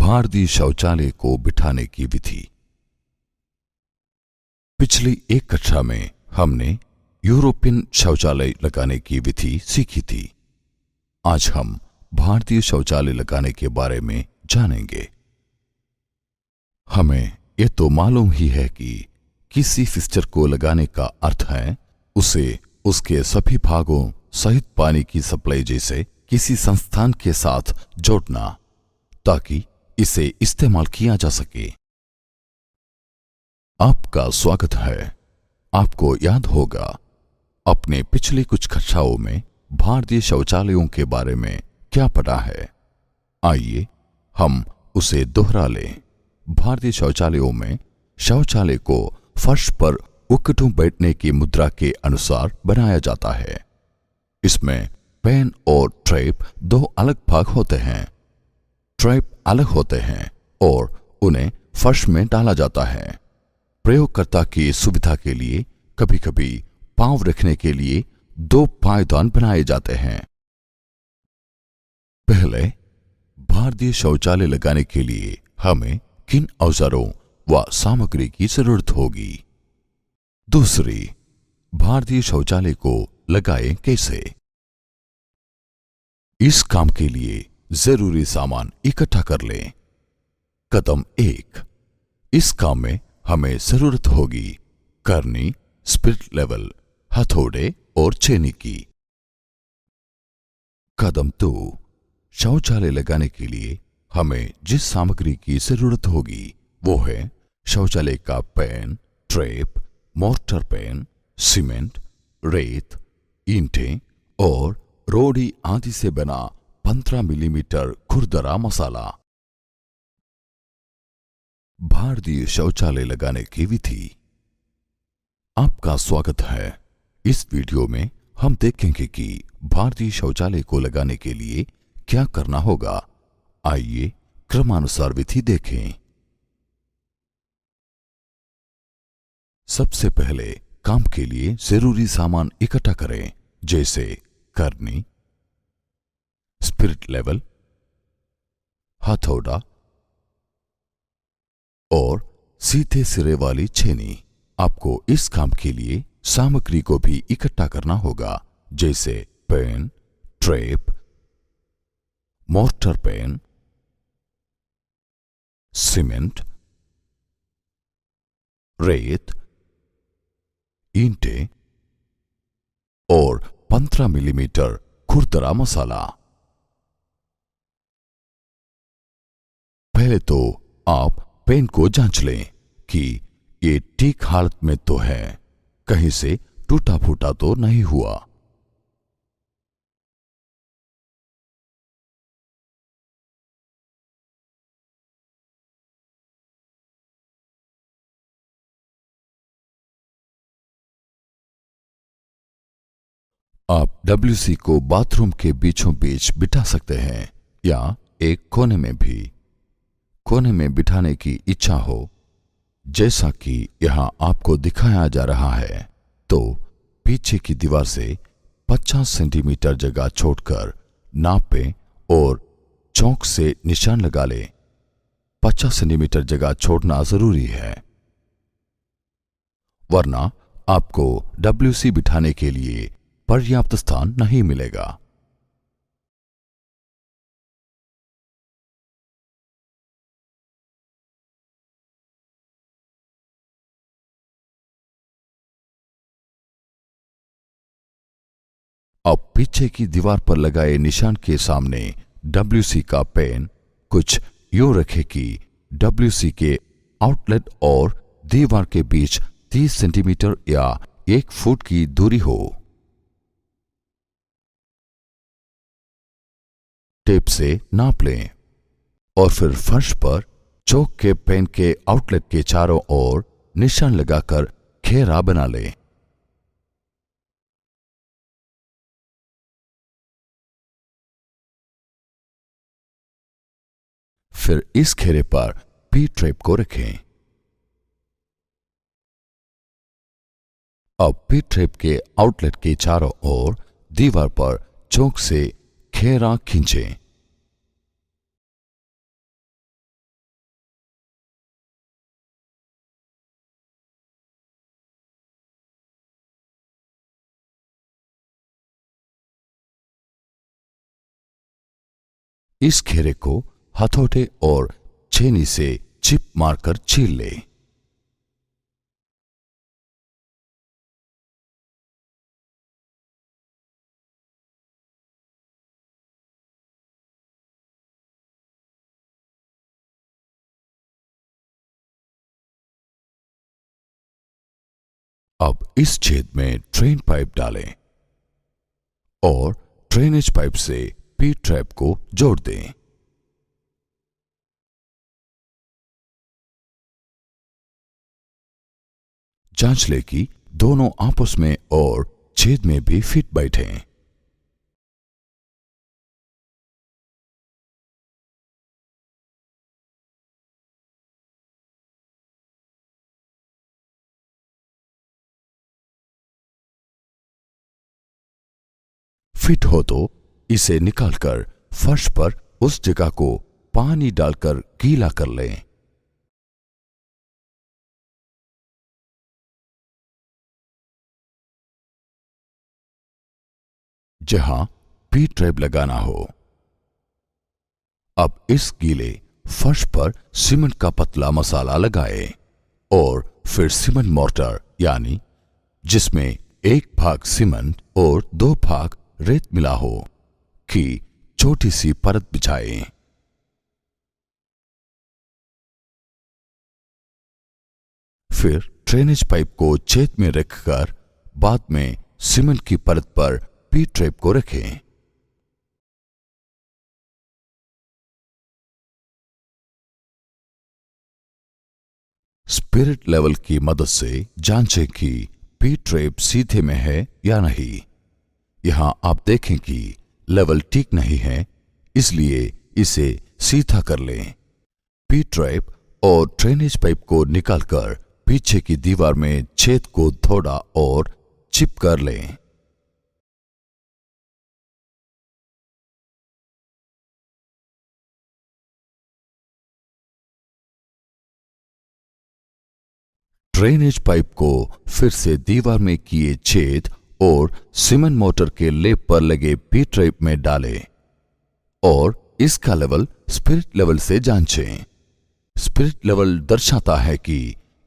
भारतीय शौचालय को बिठाने की विधि। पिछली एक कक्षा में हमने यूरोपियन शौचालय लगाने की विधि सीखी थी। आज हम भारतीय शौचालय लगाने के बारे में जानेंगे। हमें यह तो मालूम ही है कि किसी फिक्सचर को लगाने का अर्थ है उसे उसके सभी भागों सहित पानी की सप्लाई जैसे किसी संस्थान के साथ जोड़ना ताकि इसे इस्तेमाल किया जा सके। आपका स्वागत है। आपको याद होगा अपने पिछले कुछ कक्षाओं में भारतीय शौचालयों के बारे में क्या पढ़ा है। आइए हम उसे दोहरा लें। भारतीय शौचालयों में शौचालय को फर्श पर उकटू बैठने की मुद्रा के अनुसार बनाया जाता है। इसमें पेन और ट्रैप दो अलग भाग होते हैं। ट्रैप अलग होते हैं और उन्हें फर्श में डाला जाता है। प्रयोगकर्ता की सुविधा के लिए कभी कभी पांव रखने के लिए दो पायदान बनाए जाते हैं। पहले भारतीय शौचालय लगाने के लिए हमें किन औजारों व सामग्री की जरूरत होगी। दूसरी, भारतीय शौचालय को लगाएं कैसे। इस काम के लिए जरूरी सामान इकट्ठा कर लें। कदम 1, इस काम में हमें जरूरत होगी करनी, स्पिरिट लेवल, हथौड़े और छेनी की। कदम 2, शौचालय लगाने के लिए हमें जिस सामग्री की जरूरत होगी वो है शौचालय का pan, trap, mortar pan, cement, रेत, ईंटें और रोड़ी आदि से बना 15 मिलीमीटर खुरदरा मसाला। भारतीय शौचालय लगाने की विधि। आपका स्वागत है। इस वीडियो में हम देखेंगे कि भारतीय शौचालय को लगाने के लिए क्या करना होगा। आइए क्रमानुसार विधि देखें। सबसे पहले काम के लिए जरूरी सामान इकट्ठा करें, जैसे करनी, स्पिरिट लेवल, हथौड़ा और सीधे सिरे वाली छेनी। आपको इस काम के लिए सामग्री को भी इकट्ठा करना होगा, जैसे pan, trap, mortar pan, cement, रेत, ईंटें और 15 मिलीमीटर खुरदरा मसाला। पहले तो आप पेन को जांच लें कि ये ठीक हालत में तो है, कहीं से टूटा फूटा तो नहीं हुआ। आप WC को बाथरूम के बीचों बीच बिठा सकते हैं या एक कोने में भी। कोने में बिठाने की इच्छा हो, जैसा कि यहां आपको दिखाया जा रहा है, तो पीछे की दीवार से 50 सेंटीमीटर जगह छोड़कर नापें और चौक से निशान लगा लें। 50 सेंटीमीटर जगह छोड़ना जरूरी है, वरना आपको WC बिठाने के लिए पर्याप्त स्थान नहीं मिलेगा। अब पीछे की दीवार पर लगाए निशान के सामने WC का पेन कुछ यूं रखें कि WC के आउटलेट और दीवार के बीच 30 सेंटीमीटर या 1 फुट की दूरी हो। टेप से नाप लें और फिर फर्श पर चौक के पेन के आउटलेट के चारों ओर निशान लगाकर घेरा बना लें। फिर इस घेरे पर पी ट्रैप को रखें। अब पी ट्रैप के आउटलेट के चारों ओर दीवार पर चौक से घेरा खींचें। इस घेरे को हथौड़े और छेनी से चिप मारकर छील ले। अब इस छेद में ट्रेन पाइप डालें और ड्रेनेज पाइप से पी ट्रैप को जोड़ दें। जांच लें कि दोनों आपस में और छेद में भी फिट बैठें। फिट हो तो इसे निकालकर फर्श पर उस जगह को पानी डालकर गीला कर लें। जहां पी ट्रैप लगाना हो। अब इस गीले फर्श पर सीमेंट का पतला मसाला लगाएं और फिर सीमेंट मोर्टार यानी जिसमें 1 भाग सीमेंट और 2 भाग रेत मिला हो की छोटी सी परत बिछाएं। फिर ड्रेनेज पाइप को छेद में रखकर बाद में सीमेंट की परत पर पी ट्रैप को रखें। स्पिरिट लेवल की मदद से जांचें कि पी ट्रैप सीधे में है या नहीं। यहां आप देखें कि लेवल ठीक नहीं है, इसलिए इसे सीधा कर लें। पी ट्रैप और ड्रेनेज पाइप को निकालकर पीछे की दीवार में छेद को थोड़ा और चिप कर लें। ड्रेनेज पाइप को फिर से दीवार में किए छेद और सीमेंट मोटर के लेप पर लगे पी ट्रैप में डालें और इसका लेवल स्पिरिट लेवल से जांचें। स्पिरिट लेवल दर्शाता है कि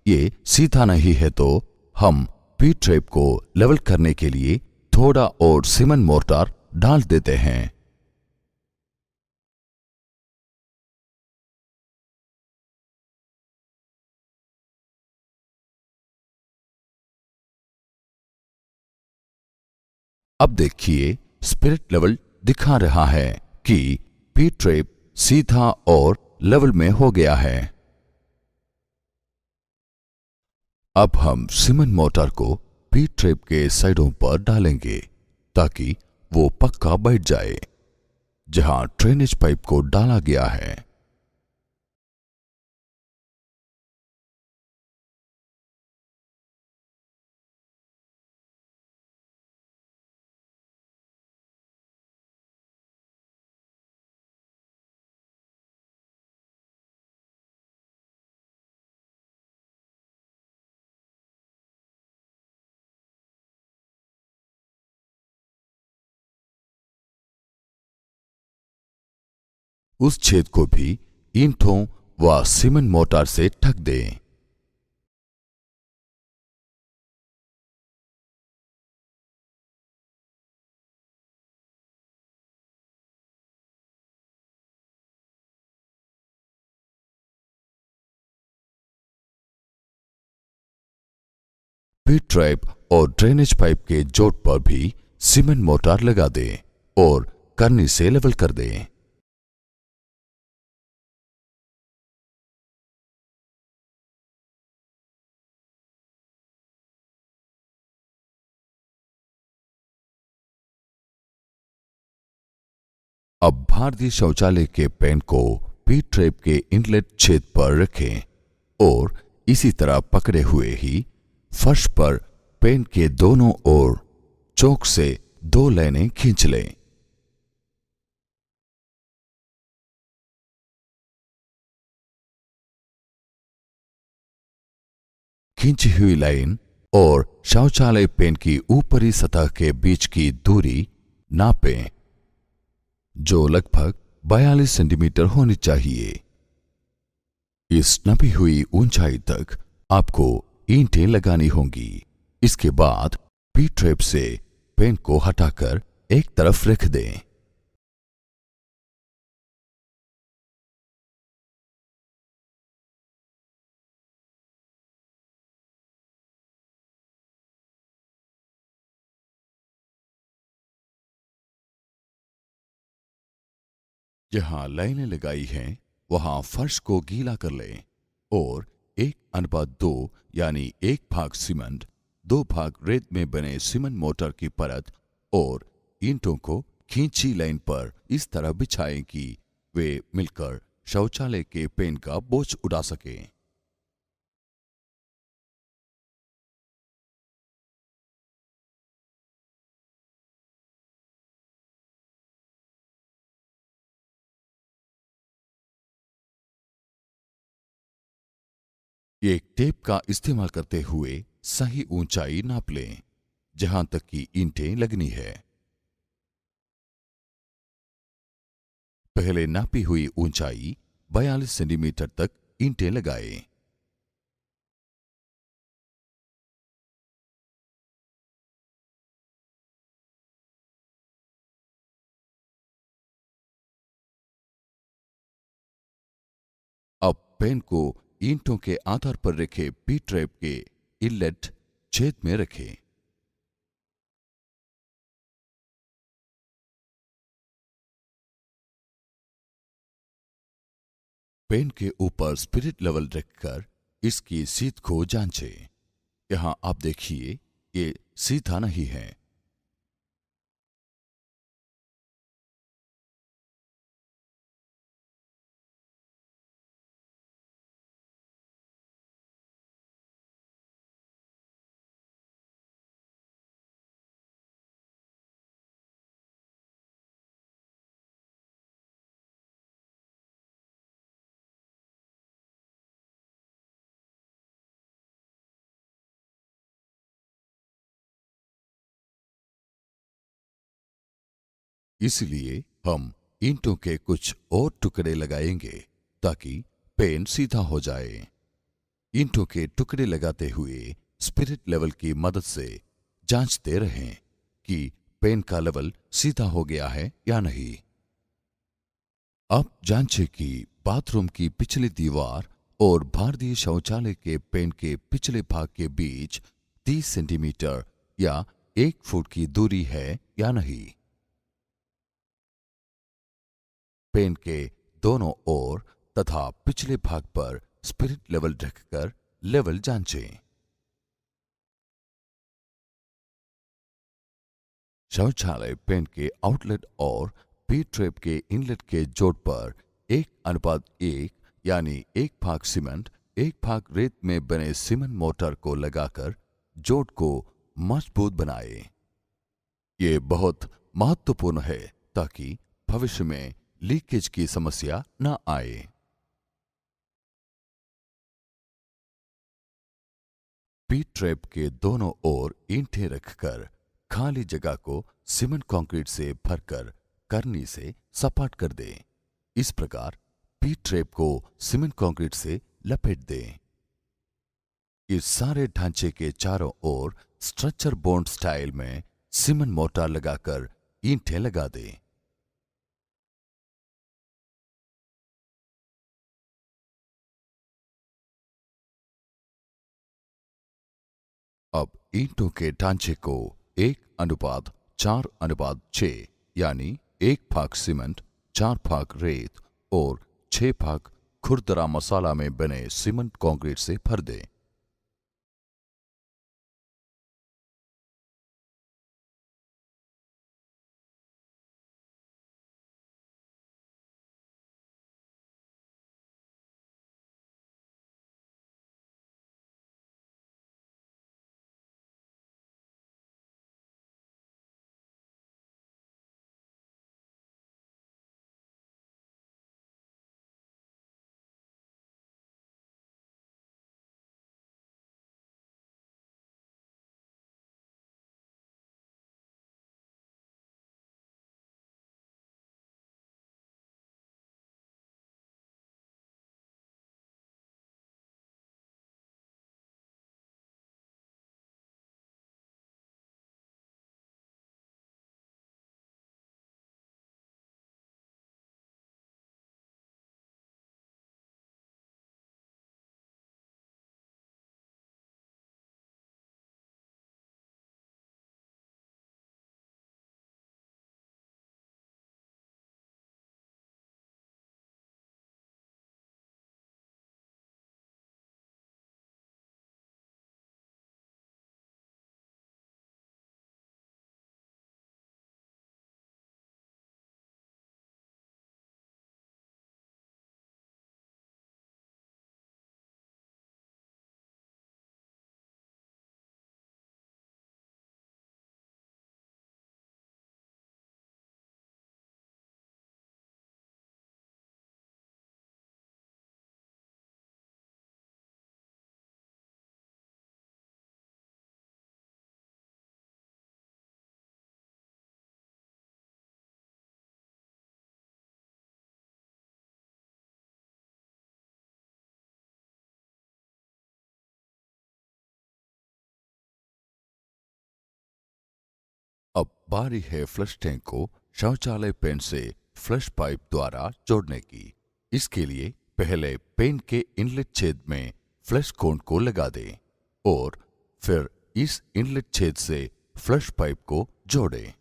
ये सीधा नहीं है, तो हम पी ट्रैप को लेवल करने के लिए थोड़ा और सीमेंट मोर्टार डाल देते हैं। अब देखिए स्पिरिट लेवल दिखा रहा है कि पी ट्रैप सीधा और लेवल में हो गया है। अब हम सीमेंट मोर्टार को पी ट्रैप के साइडों पर डालेंगे ताकि वो पक्का बैठ जाए जहां ड्रेनेज पाइप को डाला गया है। उस छेद को भी ईंटों व सीमेंट मोर्टार से ढक दें। पी ट्रैप और ड्रेनेज पाइप के जोड़ पर भी सीमेंट मोर्टार लगा दें और करनी से लेवल कर दें। अब भारतीय शौचालय के पेंट को पी ट्रैप के इनलेट छेद पर रखें और इसी तरह पकड़े हुए ही फर्श पर पेंट के दोनों ओर चौक से 2 लाइनें खींच लें। खींची हुई लाइन और शौचालय पेंट की ऊपरी सतह के बीच की दूरी नापें, जो लगभग 42 सेंटीमीटर होनी चाहिए। इस नपी हुई ऊंचाई तक आपको ईंटें लगानी होंगी। इसके बाद पी ट्रेप से पेंट को हटाकर एक तरफ रख दें। जहां लाइनें लगाई हैं वहां फर्श को गीला कर लें और 1:2 यानी 1 भाग सीमेंट 2 भाग रेत में बने सीमेंट मोटर की परत और ईंटों को खींची लाइन पर इस तरह बिछाएं कि वे मिलकर शौचालय के पेंट का बोझ उठा सकें। एक टेप का इस्तेमाल करते हुए सही ऊंचाई नाप लें जहां तक की ईंटें लगनी है। पहले नापी हुई ऊंचाई 42 सेंटीमीटर तक ईंटें लगाएं। अब पेन को ईंटों के आधार पर रखे पी ट्रैप के इनलेट छेद में रखें। पेन के ऊपर स्पिरिट लेवल रखकर इसकी सीध को जांचें। यहां आप देखिए ये सीधा नहीं है। इसलिए हम ईंटों के कुछ और टुकड़े लगाएंगे ताकि पेन सीधा हो जाए। ईंटों के टुकड़े लगाते हुए स्पिरिट लेवल की मदद से जांचते रहें कि पेन का लेवल सीधा हो गया है या नहीं। अब जांचें कि बाथरूम की पिछली दीवार और भारतीय शौचालय के पेन के पिछले भाग के बीच 30 सेंटीमीटर या 1 फुट की दूरी है या नहीं। पेन के दोनों ओर तथा पिछले भाग पर स्पिरिट लेवल रखकर लेवल जांचें। शौचालय पेन के आउटलेट और पी ट्रेप के इनलेट के जोड़ पर 1:1 यानी 1 भाग सीमेंट 1 भाग रेत में बने सीमेंट मोटर को लगाकर जोड़ को मजबूत बनाएं। ये बहुत महत्वपूर्ण है ताकि भविष्य में लीकेज की समस्या न आए। पी ट्रैप के दोनों ओर ईंटें रखकर खाली जगह को सीमेंट कंक्रीट से भरकर करनी से सपाट कर दें। इस प्रकार पी ट्रैप को सीमेंट कंक्रीट से लपेट दें। इस सारे ढांचे के चारों ओर स्ट्रक्चर बॉन्ड स्टाइल में सीमेंट मोर्टार लगाकर ईंटें लगा दें। अब ईंटों के ढांचे को 1:4:6 यानी 1 भाग सीमेंट 4 भाग रेत और 6 भाग खुरदरा मसाला में बने सीमेंट कंक्रीट से भर दें। बारी है फ्लश टैंक को शौचालय पेन से फ्लश पाइप द्वारा जोड़ने की। इसके लिए पहले पेन के इनलेट छेद में फ्लश कोन को लगा दें और फिर इस इनलेट छेद से फ्लश पाइप को जोड़ें।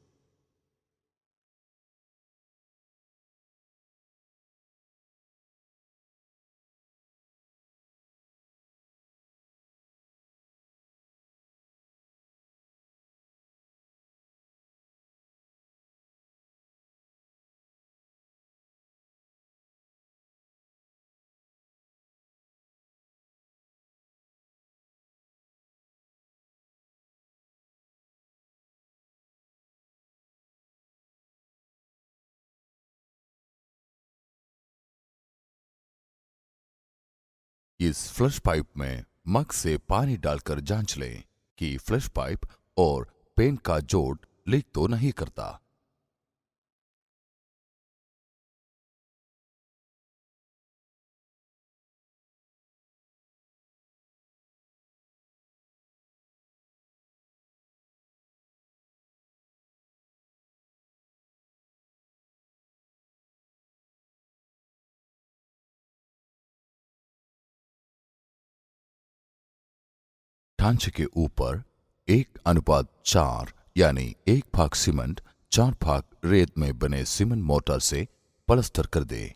इस फ्लश पाइप में मग से पानी डालकर जांच लें कि फ्लश पाइप और पेन का जोड़ लीक तो नहीं करता। ढांचे के ऊपर 1:4 यानी 1 भाग सीमेंट 4 भाग रेत में बने सीमेंट मोर्टार से पलस्तर कर दें।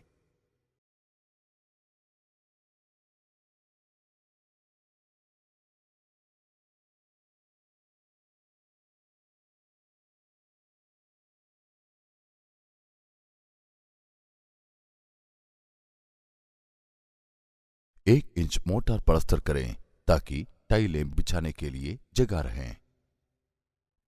एक इंच मोटार पलस्तर करें ताकि टाइलें बिछाने के लिए जगह रहें।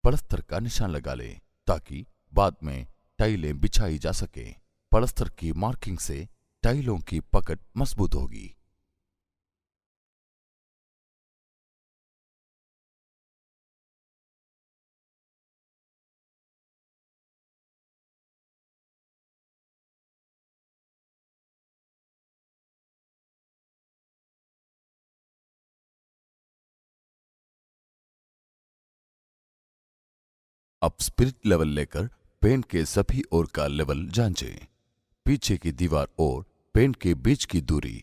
पलस्तर का निशान लगा लें ताकि बाद में टाइलें बिछाई जा सके। पलस्तर की मार्किंग से टाइलों की पकड़ मजबूत होगी। अब स्पिरिट लेवल लेकर पेन के सभी ओर का लेवल जांचें। पीछे की दीवार और पेन के बीच की दूरी।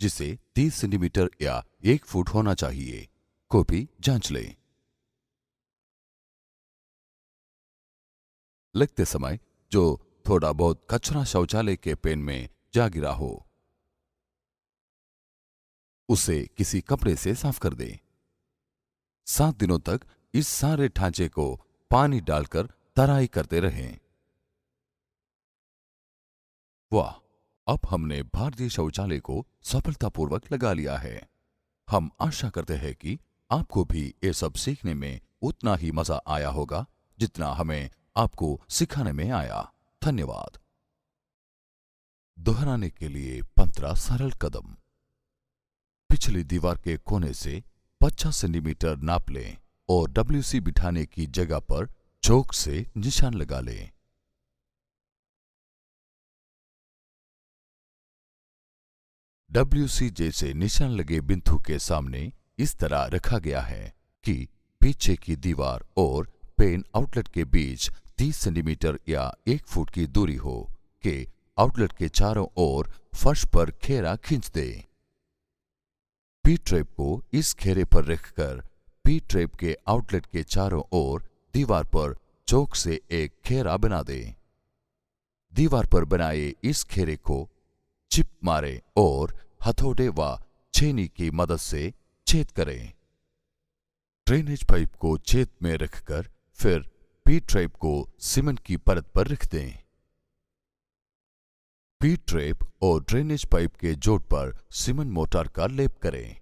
जिसे 30 सेंटीमीटर या 1 फुट होना चाहिए को भी जांच लें। लिखते समय जो थोड़ा बहुत कचरा शौचालय के पेन में जा गिरा हो उसे किसी कपड़े से साफ कर दें। 7 दिनों तक इस सारे ढांचे को पानी डालकर तराई करते रहें। वाह! अब हमने भारतीय शौचालय को सफलतापूर्वक लगा लिया है। हम आशा करते हैं कि आपको भी ये सब सीखने में उतना ही मजा आया होगा जितना हमें आपको सिखाने में आया। धन्यवाद। दोहराने के लिए 15 सरल कदम। पिछली दीवार के कोने से 50 सेंटीमीटर नाप लें और डब्ल्यूसी बिठाने की जगह पर चौक से निशान लगा लें। डब्ल्यूसी जैसे निशान लगे बिंदु के सामने इस तरह रखा गया है कि पीछे की दीवार और पेन आउटलेट के बीच 30 सेंटीमीटर या 1 फुट की दूरी हो के आउटलेट के चारों ओर फर्श पर घेरा खींच दें। पी ट्रेप को इस घेरे पर रखकर पी ट्रेप के आउटलेट के चारों ओर दीवार पर चौक से एक घेरा बना दें। दीवार पर बनाए इस घेरे को चिप मारें और हथौड़े व छेनी की मदद से छेद करें। ड्रेनेज पाइप को छेद में रखकर फिर पी ट्रेप को सीमेंट की परत पर रख दें। पी ट्रेप और ड्रेनेज पाइप के जोड़ पर सीमेंट मोर्टार का लेप करें।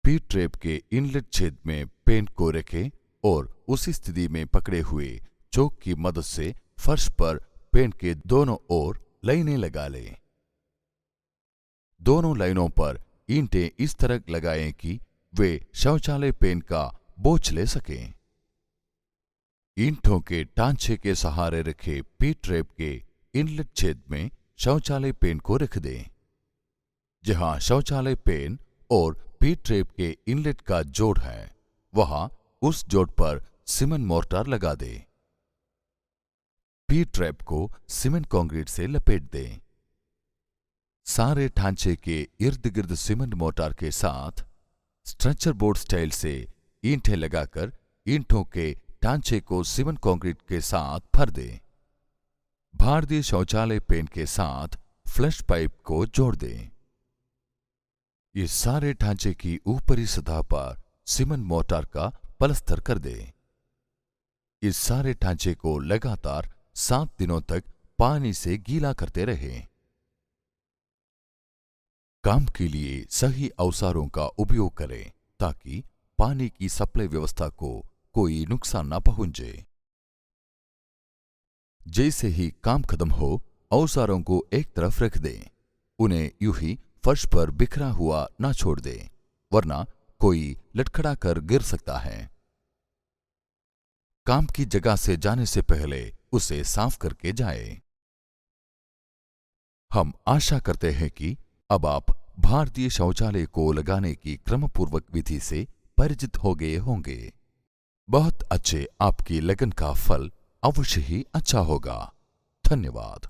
पी ट्रेप के इनलेट छेद में पेन को रखें और उसी स्थिति में पकड़े हुए चौक की मदद से फर्श पर पेन के दोनों ओर लाइनें लगा लें। दोनों लाइनों पर ईंटें इस तरह लगाएं कि वे शौचालय पेन का बोझ ले सकें। ईंटों के टांचे के सहारे रखे पी ट्रैप के इनलेट छेद में शौचालय पेन को रख दें। जहां शौचालय पेन और पी ट्रैप के इनलेट का जोड़ है, वहां उस जोड़ पर सीमेंट मोर्टार लगा दें। पी ट्रैप को सीमेंट कंक्रीट से लपेट दें। सारे ढांचे के इर्द गिर्द सीमेंट मोर्टार के साथ स्ट्रक्चर बोर्ड स्टाइल से ईंटें लगाकर ईंटों के ढांचे को सीमेंट कंक्रीट के साथ भर दें। भारतीय शौचालय पेन के साथ फ्लश पाइप को जोड़ दें। इस सारे ढांचे की ऊपरी सतह पर सीमेंट मोर्टार का पलस्तर कर दें। इस सारे ढांचे को लगातार 7 दिनों तक पानी से गीला करते रहें। काम के लिए सही औजारों का उपयोग करें ताकि पानी की सप्लाई व्यवस्था को कोई नुकसान न पहुंचे। जैसे ही काम खत्म हो, औजारों को एक तरफ रख दें। उन्हें यूं ही फर्श पर बिखरा हुआ ना छोड़ दें, वरना कोई लटखड़ा कर गिर सकता है। काम की जगह से जाने से पहले उसे साफ करके जाएं। हम आशा करते हैं कि अब आप भारतीय शौचालय को लगाने की क्रमपूर्वक विधि से परिचित हो गए होंगे। बहुत अच्छे, आपकी लगन का फल अवश्य ही अच्छा होगा। धन्यवाद।